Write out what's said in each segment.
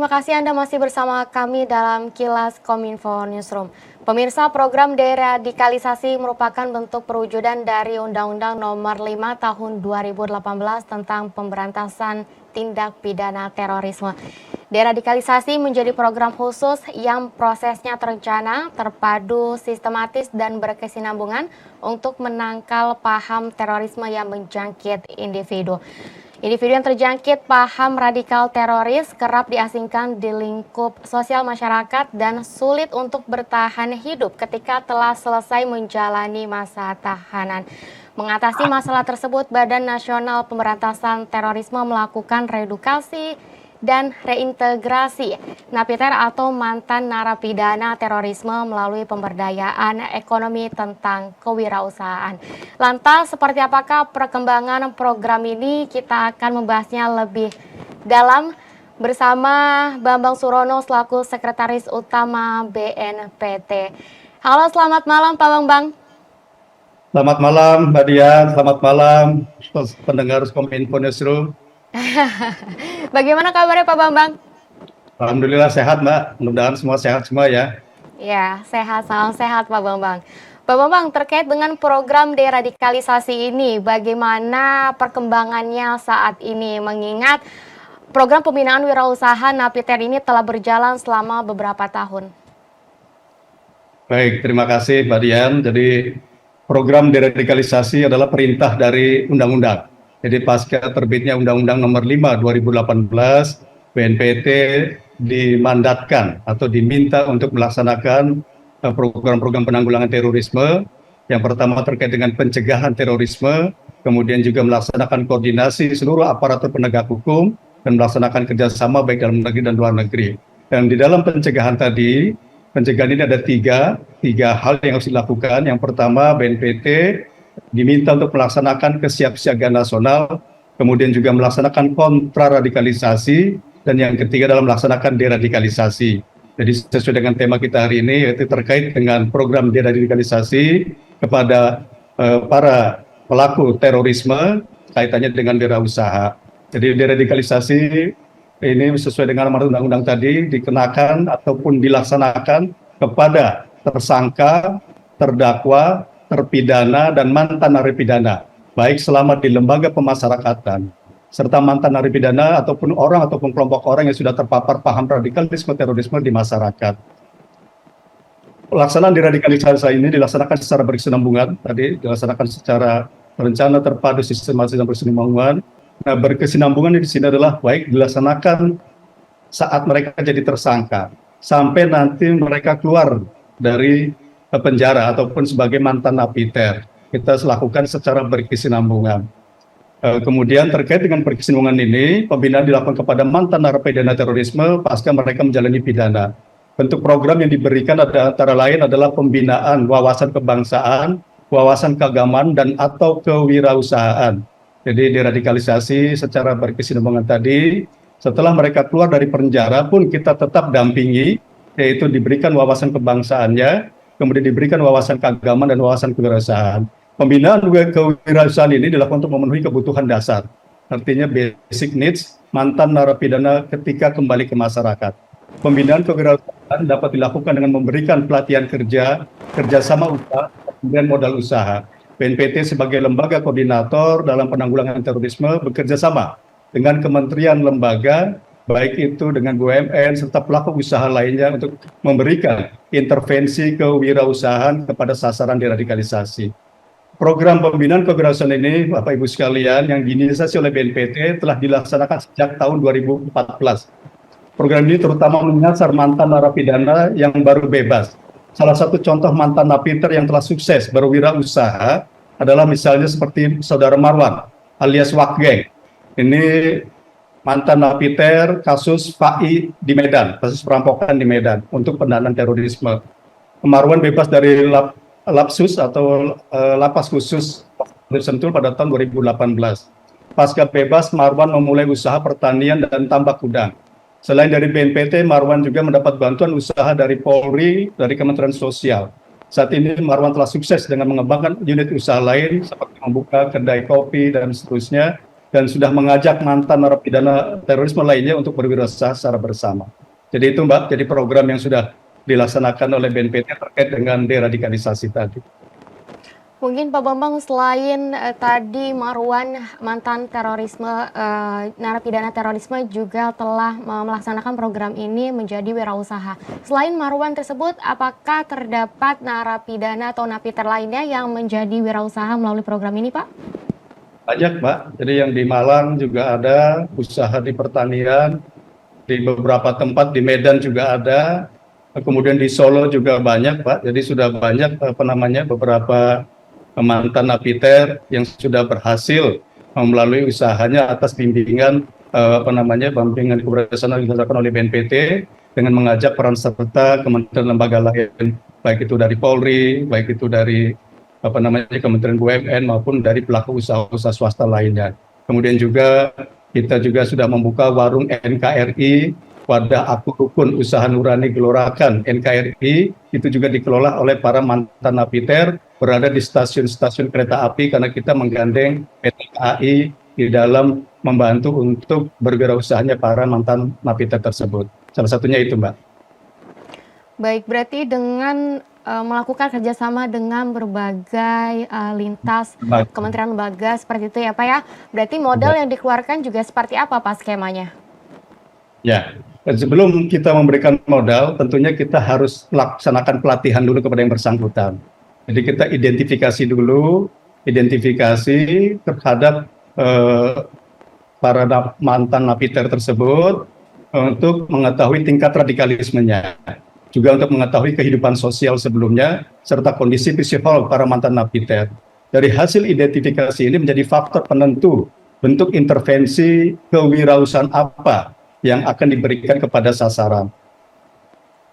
terima kasih Anda masih bersama kami dalam Kilas Kominfo Newsroom. Pemirsa, program deradikalisasi merupakan bentuk perwujudan dari Undang-Undang Nomor 5 Tahun 2018 tentang pemberantasan tindak pidana terorisme. Deradikalisasi menjadi program khusus yang prosesnya terencana, terpadu, sistematis, dan berkesinambungan untuk menangkal paham terorisme yang menjangkit individu. Individu yang terjangkit paham radikal teroris kerap diasingkan di lingkup sosial masyarakat dan sulit untuk bertahan hidup ketika telah selesai menjalani masa tahanan. Mengatasi masalah tersebut, Badan Nasional Pemberantasan Terorisme melakukan reedukasi dan reintegrasi napiter atau mantan narapidana terorisme melalui pemberdayaan ekonomi tentang kewirausahaan. Lantas, seperti apakah perkembangan program ini? Kita akan membahasnya lebih dalam bersama Bambang Surono selaku Sekretaris Utama BNPT. Halo, selamat malam Pak Bambang. Selamat malam Mbak Dian, selamat malam pendengar Kominfo Newsroom. Bagaimana kabarnya Pak Bambang? Alhamdulillah sehat Mbak, mudah-mudahan semua sehat semua ya. Ya, sehat, salam sehat Pak Bambang. Pak Bambang, terkait dengan program deradikalisasi ini, bagaimana perkembangannya saat ini? Mengingat program pembinaan wirausaha napiter ini telah berjalan selama beberapa tahun. Baik, terima kasih Mbak Dian. Jadi program deradikalisasi adalah perintah dari undang-undang. Jadi pasca terbitnya Undang-Undang Nomor 5 2018, BNPT dimandatkan atau diminta untuk melaksanakan program-program penanggulangan terorisme. Yang pertama terkait dengan pencegahan terorisme, kemudian juga melaksanakan koordinasi seluruh aparatur penegak hukum dan melaksanakan kerjasama baik dalam negeri dan luar negeri. Dan di dalam pencegahan tadi, pencegahan ini ada tiga hal yang harus dilakukan. Yang pertama, BNPT diminta untuk melaksanakan kesiapsiagaan nasional, kemudian juga melaksanakan kontraradikalisasi, dan yang ketiga dalam melaksanakan deradikalisasi. Jadi sesuai dengan tema kita hari ini, yaitu terkait dengan program deradikalisasi kepada para pelaku terorisme kaitannya dengan wirausaha. Jadi deradikalisasi ini sesuai dengan amanat undang-undang tadi dikenakan ataupun dilaksanakan kepada tersangka, terdakwa, terpidana, dan mantan narapidana, baik selama di lembaga pemasyarakatan, serta mantan narapidana ataupun orang ataupun kelompok orang yang sudah terpapar paham radikalisme terorisme di masyarakat. Pelaksanaan deradikalisasi ini dilaksanakan secara berkesinambungan, tadi dilaksanakan secara terencana, terpadu, sistematis, dan berkesinambungan. Nah, berkesinambungan di sini adalah baik dilaksanakan saat mereka jadi tersangka, sampai nanti mereka keluar dari penjara ataupun sebagai mantan napiter. Kita lakukan secara berkesinambungan. Kemudian terkait dengan berkesinambungan ini, pembinaan dilakukan kepada mantan narapidana terorisme pasca mereka menjalani pidana. Bentuk program yang diberikan ada antara lain adalah pembinaan wawasan kebangsaan, wawasan keagamaan, dan atau kewirausahaan. Jadi deradikalisasi secara berkesinambungan tadi, setelah mereka keluar dari penjara pun kita tetap dampingi, yaitu diberikan wawasan kebangsaannya, kemudian diberikan wawasan keagamaan dan wawasan kewirausahaan. Pembinaan kewirausahaan ini dilakukan untuk memenuhi kebutuhan dasar, artinya basic needs mantan narapidana ketika kembali ke masyarakat. Pembinaan kewirausahaan dapat dilakukan dengan memberikan pelatihan kerja, kerjasama usaha, kemudian modal usaha. BNPT sebagai lembaga koordinator dalam penanggulangan terorisme bekerja sama dengan kementerian lembaga, baik itu dengan BUMN serta pelaku usaha lainnya untuk memberikan intervensi kewirausahaan kepada sasaran deradikalisasi. Program pembinaan kewirausahaan ini, Bapak Ibu sekalian, yang diinisiasi oleh BNPT telah dilaksanakan sejak tahun 2014. Program ini terutama menyasar mantan narapidana yang baru bebas. Salah satu contoh mantan napiter yang telah sukses berwirausaha adalah misalnya seperti Saudara Marwan alias Wakgeng. Ini mantan napiter kasus FAI di Medan, kasus perampokan di Medan untuk pendanaan terorisme. Marwan bebas dari Lapsus atau lapas khusus Sentul pada tahun 2018. Pasca bebas, Marwan memulai usaha pertanian dan tambak udang. Selain dari BNPT, Marwan juga mendapat bantuan usaha dari Polri, dari Kementerian Sosial. Saat ini Marwan telah sukses dengan mengembangkan unit usaha lain seperti membuka kedai kopi dan seterusnya, dan sudah mengajak mantan narapidana terorisme lainnya untuk berwirausaha secara bersama. Jadi itu Mbak, jadi program yang sudah dilaksanakan oleh BNPT terkait dengan deradikalisasi tadi. Mungkin Pak Bambang, selain tadi Marwan mantan terorisme, narapidana terorisme juga telah melaksanakan program ini menjadi wirausaha. Selain Marwan tersebut, apakah terdapat narapidana atau napiter lainnya yang menjadi wirausaha melalui program ini, Pak? Banyak Mbak, jadi yang di Malang juga ada, usaha di pertanian, di beberapa tempat di Medan juga ada, kemudian di Solo juga banyak Pak, jadi sudah banyak beberapa mantan napiter yang sudah berhasil melalui usahanya atas bimbingan bimbingan keberhasilan yang dilakukan oleh BNPT dengan mengajak peran serta kementerian lembaga lain, baik itu dari Polri, baik itu dari Kementerian BUMN maupun dari pelaku usaha-usaha swasta lainnya. Kemudian juga kita juga sudah membuka warung NKRI, Wadah Aku Rukun Usaha Nurani Gelorakan NKRI, itu juga dikelola oleh para mantan napiter berada di stasiun-stasiun kereta api karena kita menggandeng PT KAI di dalam membantu untuk berwirausahanya para mantan napiter tersebut. Salah satunya itu Mbak. Baik, berarti dengan melakukan kerjasama dengan berbagai lintas kementerian lembaga seperti itu ya Pak ya. Berarti modal yang dikeluarkan juga seperti apa Pak skemanya? Ya, sebelum kita memberikan modal, tentunya kita harus laksanakan pelatihan dulu kepada yang bersangkutan. Jadi kita identifikasi dulu, terhadap para mantan napiter tersebut untuk mengetahui tingkat radikalismenya, juga untuk mengetahui kehidupan sosial sebelumnya, serta kondisi psikolog para mantan napiter. Dari hasil identifikasi ini menjadi faktor penentu bentuk intervensi kewirausahaan apa yang akan diberikan kepada sasaran.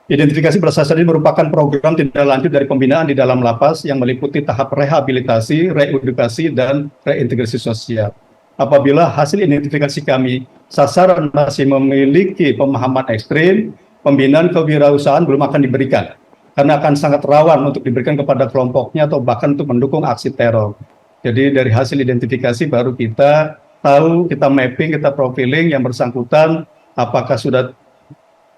Identifikasi berdasarkan ini merupakan program tindak lanjut dari pembinaan di dalam lapas yang meliputi tahap rehabilitasi, reedukasi, dan reintegrasi sosial. Apabila hasil identifikasi kami, sasaran masih memiliki pemahaman ekstrim, pembinaan kewirausahaan belum akan diberikan, karena akan sangat rawan untuk diberikan kepada kelompoknya atau bahkan untuk mendukung aksi teror. Jadi dari hasil identifikasi baru kita tahu, kita mapping, kita profiling yang bersangkutan, apakah sudah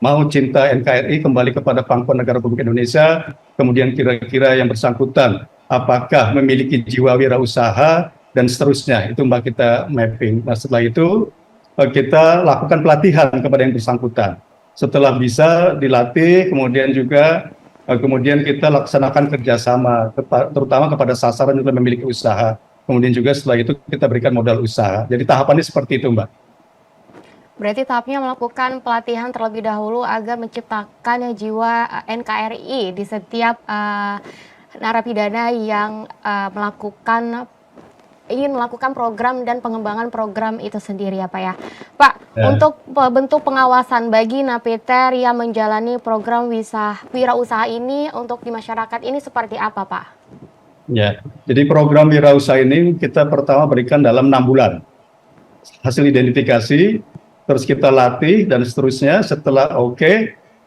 mau cinta NKRI kembali kepada Pangkuan Negara Republik Indonesia, kemudian kira-kira yang bersangkutan apakah memiliki jiwa wirausaha, dan seterusnya. Itu Mbak kita mapping. Nah setelah itu kita lakukan pelatihan kepada yang bersangkutan. Setelah bisa dilatih, kemudian kita laksanakan kerjasama, terutama kepada sasaran yang memiliki usaha. Kemudian juga setelah itu kita berikan modal usaha. Jadi tahapannya seperti itu Mbak. Berarti tahapnya melakukan pelatihan terlebih dahulu agar menciptakan jiwa NKRI di setiap narapidana yang ingin melakukan program dan pengembangan program itu sendiri ya Pak ya. Pak, untuk bentuk pengawasan bagi napiter yang menjalani program wirausaha ini untuk di masyarakat ini seperti apa Pak? Ya, jadi program wirausaha ini kita pertama berikan dalam 6 bulan. Hasil identifikasi, terus kita latih dan seterusnya. Setelah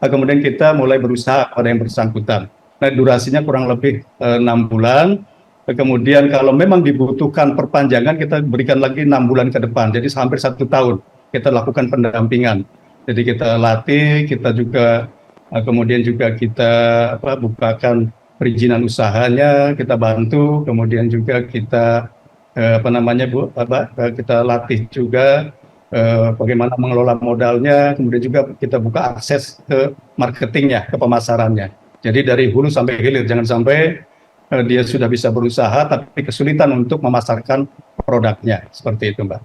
kemudian kita mulai berusaha pada yang bersangkutan. Nah, durasinya kurang lebih 6 bulan. Kemudian kalau memang dibutuhkan perpanjangan, kita berikan lagi 6 bulan ke depan. Jadi hampir 1 tahun kita lakukan pendampingan. Jadi kita latih, kita juga kemudian juga kita bukakan perizinan usahanya, kita bantu, kemudian juga kita kita latih juga bagaimana mengelola modalnya, kemudian juga kita buka akses ke marketingnya, ke pemasarannya. Jadi dari hulu sampai hilir, jangan sampai dia sudah bisa berusaha tapi kesulitan untuk memasarkan produknya, seperti itu Mbak.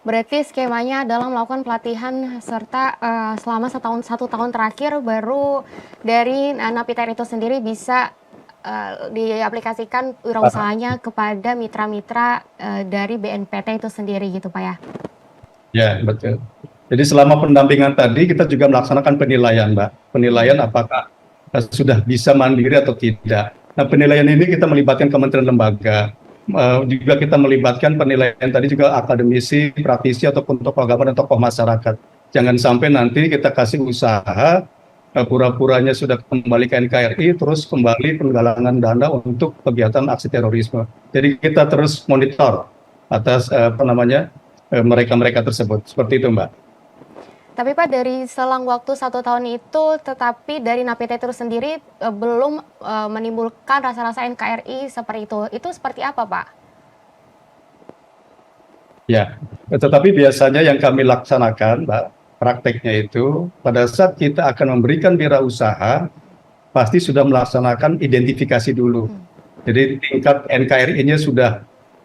Berarti skemanya adalah melakukan pelatihan serta selama 1 tahun terakhir baru dari napiter itu sendiri bisa diaplikasikan wirausahanya kepada mitra-mitra dari BNPT itu sendiri gitu Pak ya? Ya, betul. Jadi selama pendampingan tadi kita juga melaksanakan penilaian Mbak. Penilaian apakah sudah bisa mandiri atau tidak. Nah penilaian ini kita melibatkan kementerian lembaga. Juga kita melibatkan penilaian tadi juga akademisi, praktisi, ataupun tokoh agama dan tokoh masyarakat. Jangan sampai nanti kita kasih usaha, pura-puranya sudah kembali ke NKRI, terus kembali penggalangan dana untuk kegiatan aksi terorisme. Jadi kita terus monitor atas mereka-mereka tersebut. Seperti itu, Mbak. Tapi Pak, dari selang waktu 1 tahun itu, tetapi dari napiter itu sendiri belum menimbulkan rasa-rasa NKRI seperti itu. Itu seperti apa, Pak? Ya, tetapi biasanya yang kami laksanakan, Mbak, prakteknya itu pada saat kita akan memberikan wirausaha, pasti sudah melaksanakan identifikasi dulu. Jadi tingkat NKRI-nya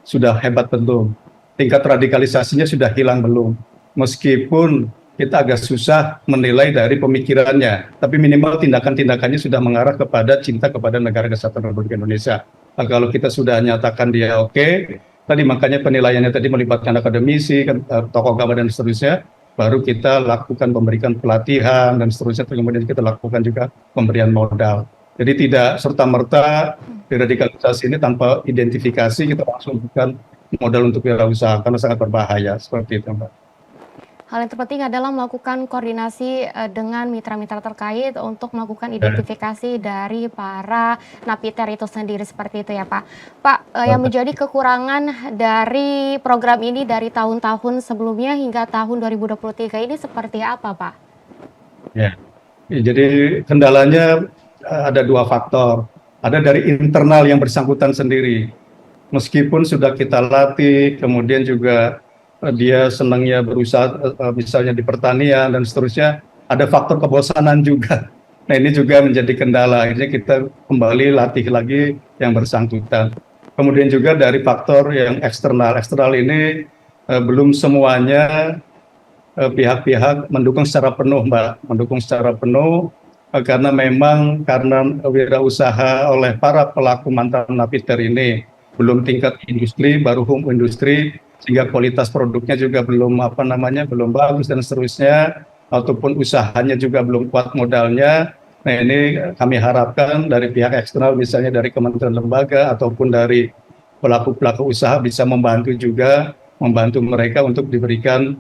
sudah hebat belum, tingkat radikalisasinya sudah hilang belum. Meskipun kita agak susah menilai dari pemikirannya, tapi minimal tindakan-tindakannya sudah mengarah kepada cinta kepada negara kesatuan Republik Indonesia. Nah, kalau kita sudah nyatakan dia oke, tadi makanya penilaiannya tadi melibatkan akademisi, tokoh agama dan seterusnya, baru kita lakukan memberikan pelatihan dan seterusnya, kemudian kita lakukan juga pemberian modal. Jadi tidak serta-merta deradikalisasi ini tanpa identifikasi kita langsung berikan modal untuk wirausaha, karena sangat berbahaya seperti itu, Mbak. Hal yang terpenting adalah melakukan koordinasi dengan mitra-mitra terkait untuk melakukan identifikasi dari para napiter itu sendiri, seperti itu ya Pak. Pak, yang menjadi kekurangan dari program ini dari tahun-tahun sebelumnya hingga tahun 2023 ini seperti apa, Pak? Ya, jadi kendalanya ada 2 faktor. Ada dari internal yang bersangkutan sendiri. Meskipun sudah kita latih, kemudian juga dia senangnya berusaha misalnya di pertanian dan seterusnya, ada faktor kebosanan juga. Nah, ini juga menjadi kendala. Akhirnya kita kembali latih lagi yang bersangkutan. Kemudian juga dari faktor yang eksternal. Eksternal ini belum semuanya pihak-pihak mendukung secara penuh, Mbak. Mendukung secara penuh karena memang karena wirausaha oleh para pelaku mantan napiter ini belum tingkat industri, baru home industri, sehingga kualitas produknya juga belum belum bagus dan seterusnya, ataupun usahanya juga belum kuat modalnya. Nah, ini kami harapkan dari pihak eksternal, misalnya dari kementerian lembaga ataupun dari pelaku-pelaku usaha bisa membantu mereka untuk diberikan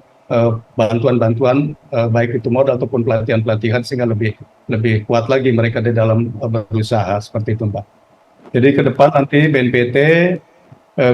bantuan-bantuan baik itu modal ataupun pelatihan-pelatihan, sehingga lebih kuat lagi mereka di dalam berusaha, seperti itu, Mbak. Jadi ke depan nanti BNPT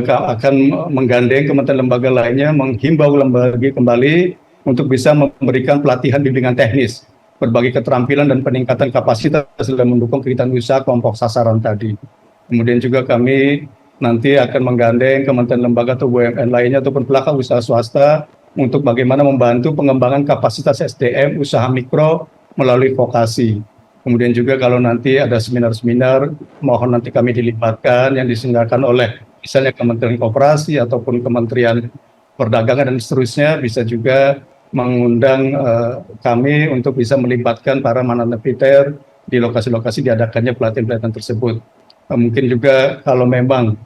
akan menggandeng kementerian lembaga lainnya, menghimbau lembaga kembali untuk bisa memberikan pelatihan bimbingan teknis, berbagai keterampilan dan peningkatan kapasitas dalam mendukung kegiatan usaha kelompok sasaran tadi. Kemudian juga kami nanti akan menggandeng kementerian lembaga atau BUMN lainnya ataupun pelaku usaha swasta untuk bagaimana membantu pengembangan kapasitas SDM usaha mikro melalui vokasi. Kemudian juga kalau nanti ada seminar-seminar, mohon nanti kami dilibatkan yang diselenggarakan oleh misalnya Kementerian Koperasi ataupun Kementerian Perdagangan dan seterusnya, bisa juga mengundang kami untuk bisa melibatkan para mantan napiter di lokasi-lokasi diadakannya pelatihan-pelatihan tersebut. Mungkin juga kalau memang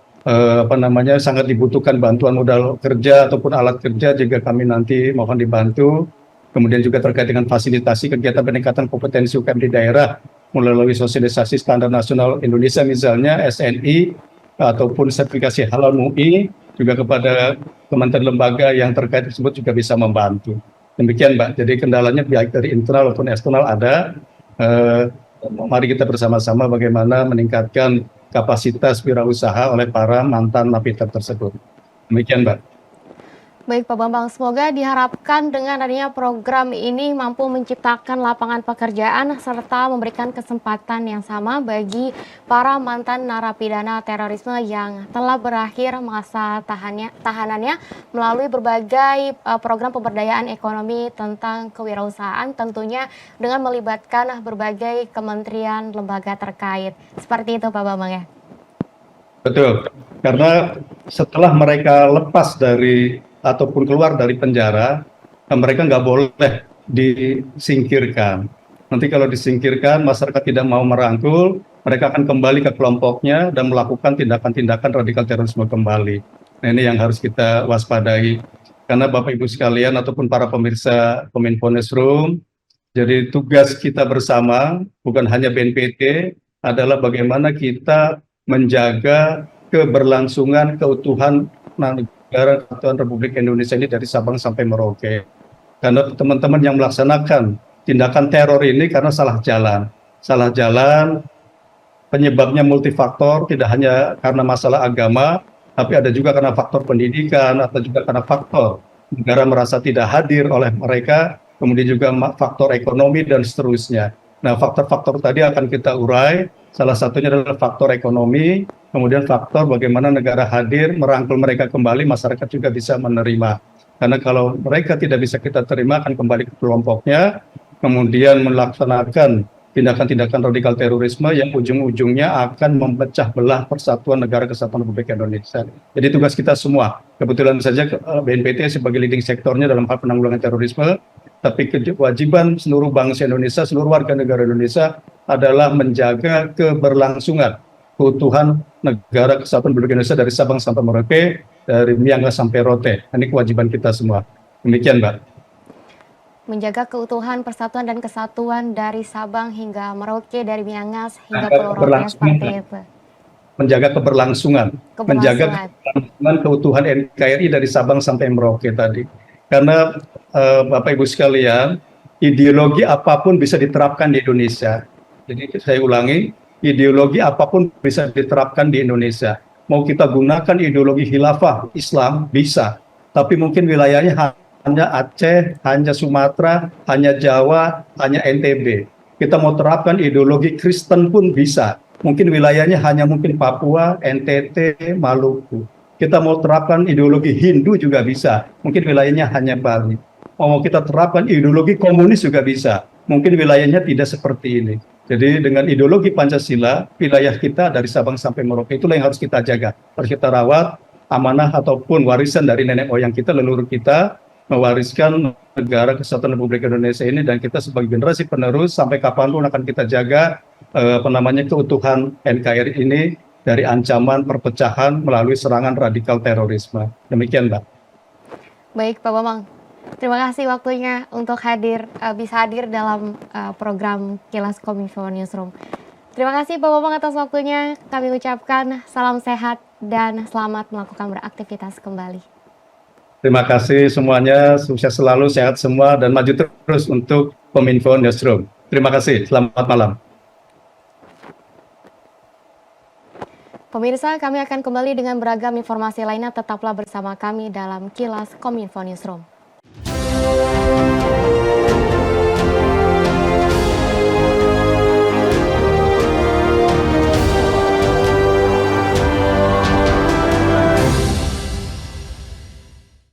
sangat dibutuhkan bantuan modal kerja ataupun alat kerja, juga kami nanti mohon dibantu. Kemudian juga terkait dengan fasilitasi kegiatan peningkatan kompetensi UKM di daerah melalui sosialisasi standar nasional Indonesia misalnya SNI ataupun sertifikasi halal MUI, juga kepada kementerian lembaga yang terkait tersebut juga bisa membantu. Demikian, Mbak. Jadi kendalanya baik dari internal maupun eksternal ada. Mari kita bersama-sama bagaimana meningkatkan kapasitas wirausaha oleh para mantan napiter tersebut. Demikian, Mbak. Baik Pak Bambang, semoga diharapkan dengan adanya program ini mampu menciptakan lapangan pekerjaan serta memberikan kesempatan yang sama bagi para mantan narapidana terorisme yang telah berakhir masa tahanannya melalui berbagai program pemberdayaan ekonomi tentang kewirausahaan, tentunya dengan melibatkan berbagai kementerian lembaga terkait. Seperti itu Pak Bambang ya? Betul, karena setelah mereka lepas dari ataupun keluar dari penjara, mereka nggak boleh disingkirkan. Nanti kalau disingkirkan, masyarakat tidak mau merangkul, mereka akan kembali ke kelompoknya dan melakukan tindakan-tindakan radikal terorisme kembali. Nah, ini yang harus kita waspadai. Karena Bapak Ibu sekalian ataupun para pemirsa Kominfo Newsroom, jadi tugas kita bersama, bukan hanya BNPT, adalah bagaimana kita menjaga keberlangsungan keutuhan negara Kesatuan Republik Indonesia ini dari Sabang sampai Merauke. Karena teman-teman yang melaksanakan tindakan teror ini karena salah jalan. Salah jalan, penyebabnya multifaktor, tidak hanya karena masalah agama, tapi ada juga karena faktor pendidikan atau juga karena faktor negara merasa tidak hadir oleh mereka, kemudian juga faktor ekonomi dan seterusnya. Nah, faktor-faktor tadi akan kita urai. Salah satunya adalah faktor ekonomi, kemudian faktor bagaimana negara hadir merangkul mereka kembali, masyarakat juga bisa menerima. Karena kalau mereka tidak bisa kita terima, akan kembali ke kelompoknya, kemudian melaksanakan tindakan-tindakan radikal terorisme yang ujung-ujungnya akan memecah belah persatuan negara kesatuan Republik Indonesia. Jadi tugas kita semua, kebetulan saja BNPT sebagai leading sektornya dalam hal penanggulangan terorisme, tapi kewajiban seluruh bangsa Indonesia, seluruh warga negara Indonesia adalah menjaga keberlangsungan keutuhan negara kesatuan Republik Indonesia dari Sabang sampai Merauke, dari Myanmar sampai Rote. Ini kewajiban kita semua. Demikian, Mbak. Menjaga keutuhan, persatuan, dan kesatuan dari Sabang hingga Merauke, dari Miangas hingga Pulau Rote, seperti itu. Menjaga keberlangsungan, menjaga keberlangsungan keutuhan NKRI dari Sabang sampai Merauke tadi. Karena Bapak Ibu sekalian, ideologi apapun bisa diterapkan di Indonesia. Jadi saya ulangi, ideologi apapun bisa diterapkan di Indonesia. Mau kita gunakan ideologi khilafah Islam bisa, tapi mungkin wilayahnya hanya Aceh, hanya Sumatera, hanya Jawa, hanya NTB. Kita mau terapkan ideologi Kristen pun bisa. Mungkin wilayahnya hanya mungkin Papua, NTT, Maluku. Kita mau terapkan ideologi Hindu juga bisa. Mungkin wilayahnya hanya Bali. Mau kita terapkan ideologi komunis juga bisa. Mungkin wilayahnya tidak seperti ini. Jadi dengan ideologi Pancasila, wilayah kita dari Sabang sampai Merauke itulah yang harus kita jaga. Harus kita rawat, amanah ataupun warisan dari nenek moyang kita, leluhur kita, mewariskan negara kesatuan Republik Indonesia ini, dan kita sebagai generasi penerus sampai kapanpun akan kita jaga keutuhan NKRI ini dari ancaman perpecahan melalui serangan radikal terorisme. Demikian, Mbak. Baik, Pak Bambang. Terima kasih waktunya untuk bisa hadir dalam program Kilas Kominfo Newsroom. Terima kasih Pak Bambang atas waktunya. Kami ucapkan salam sehat dan selamat melakukan beraktivitas kembali. Terima kasih semuanya, sukses selalu, sehat semua, dan maju terus untuk Kominfo Newsroom. Terima kasih, selamat malam. Pemirsa, kami akan kembali dengan beragam informasi lainnya. Tetaplah bersama kami dalam Kilas Kominfo Newsroom.